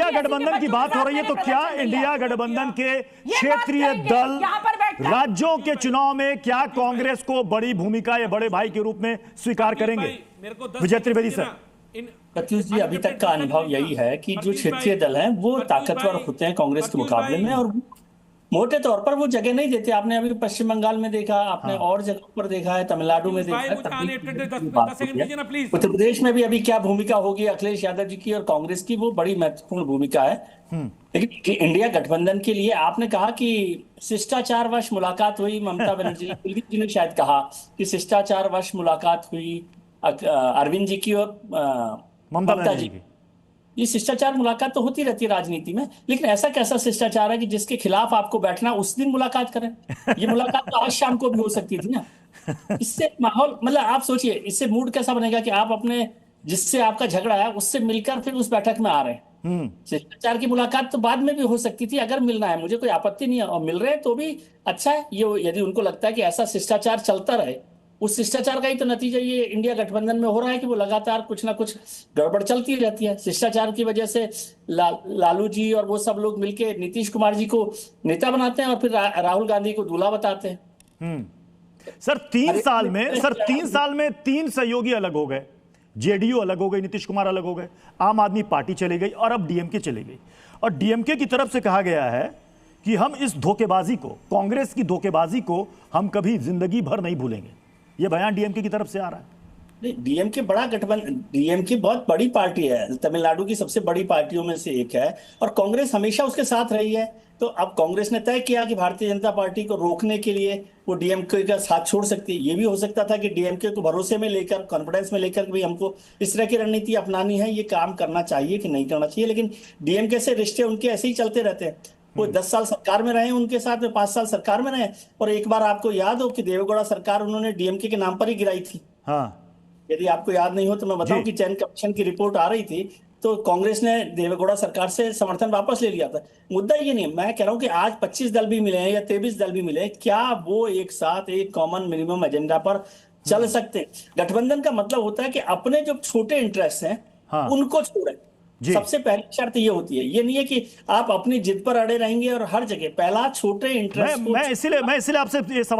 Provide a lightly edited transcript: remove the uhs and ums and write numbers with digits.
India गठबंधन की बात हो रही है, तो क्या इंडिया गठबंधन के क्षेत्रीय दल राज्यों के चुनाव में क्या कांग्रेस को बड़ी भूमिका या बड़े भाई के रूप में स्वीकार करेंगे? विजय त्रिवेदी सर। प्रत्युष जी, अभी तक का अनुभव यही है कि जो क्षेत्रीय दल हैं वो ताकतवर होते हैं कांग्रेस के मुकाबले में, और मोटे तौर पर वो जगह नहीं देते। आपने अभी पश्चिम बंगाल में देखा, आपने और जगहों पर देखा है, तमिलनाडु में देखा है, उत्तर प्रदेश में भी अभी क्या भूमिका होगी अखिलेश यादव जी की और कांग्रेस की, वो बड़ी महत्वपूर्ण भूमिका है। लेकिन इंडिया गठबंधन के लिए आपने कहा कि शिष्टाचारवश मुलाकात हुई, ममता बनर्जी जी ने शायद कहा कि शिष्टाचारवश मुलाकात हुई अरविंद जी की और ममता जी की। ये शिष्टाचार मुलाकात तो होती रहती है राजनीति में, लेकिन ऐसा कैसा शिष्टाचार है कि जिसके खिलाफ आपको बैठना उस दिन मुलाकात करें? ये मुलाकात तो आज शाम को भी हो सकती थी ना। इससे माहौल, मतलब आप सोचिए, इससे मूड कैसा बनेगा कि आप अपने जिससे आपका झगड़ा है उससे मिलकर फिर उस बैठक में आ रहे हैं। शिष्टाचार की मुलाकात तो बाद में भी हो सकती थी, अगर मिलना है मुझे कोई आपत्ति नहीं है, और मिल रहे हैं तो भी अच्छा है। ये यदि उनको लगता है कि ऐसा शिष्टाचार चलता रहे, उस शिष्टाचार का ही तो नतीजा ये इंडिया गठबंधन में हो रहा है कि वो लगातार कुछ ना कुछ गड़बड़ चलती रहती है। शिष्टाचार की वजह से लालू जी और वो सब लोग मिलके नीतीश कुमार जी को नेता बनाते हैं और फिर राहुल गांधी को दूल्हा बताते हैं। सर 3 साल में 3 सहयोगी अलग हो गए, जेडीयू अलग हो गई, नीतीश कुमार अलग हो गए, आम आदमी पार्टी चली गई और अब डीएमके चली गई। और डीएमके की तरफ से कहा गया है कि हम इस धोखेबाजी को, कांग्रेस की धोखेबाजी को हम कभी जिंदगी भर नहीं भूलेंगे। ये बयान डीएमके की तरफ से आ रहा है। डीएमके बड़ा गठबंधन, डीएमके बहुत बड़ी पार्टी है, तमिलनाडु की सबसे बड़ी पार्टियों में से एक है, और कांग्रेस हमेशा उसके साथ रही है। तो अब कांग्रेस ने तय किया कि भारतीय जनता पार्टी को रोकने के लिए वो डीएमके का साथ छोड़ सकती है। ये भी हो सकता था कि डीएमके को भरोसे में लेकर, कॉन्फिडेंस में लेकर भी हमको इस तरह की रणनीति अपनानी है, ये काम करना चाहिए कि नहीं करना चाहिए। लेकिन डीएमके से रिश्ते उनके ऐसे ही चलते रहते हैं। वो 10 साल सरकार में रहे, उनके साथ में 5 साल सरकार में रहे, और एक बार आपको याद हो कि देवेगौड़ा सरकार उन्होंने डीएमके के नाम पर ही गिराई थी। यदि आपको याद नहीं हो तो मैं बताऊं कि चयन कमीशन की रिपोर्ट आ रही थी, तो कांग्रेस ने देवेगौड़ा सरकार से समर्थन वापस ले लिया था। मुद्दा ये नहीं, मैं कह रहा हूं कि आज 25 दल भी मिले हैं या 23 दल भी मिले हैं, क्या वो एक साथ एक कॉमन मिनिमम एजेंडा पर चल सकते हैं? गठबंधन का मतलब होता है कि अपने जो छोटे इंटरेस्ट हैं उनको छोड़ें। सबसे पहली शर्त ये होती है, ये नहीं है कि आप अपनी जिद पर अड़े रहेंगे और हर जगह पहला छोटे इंटरेस्ट। मैं इसीलिए आपसे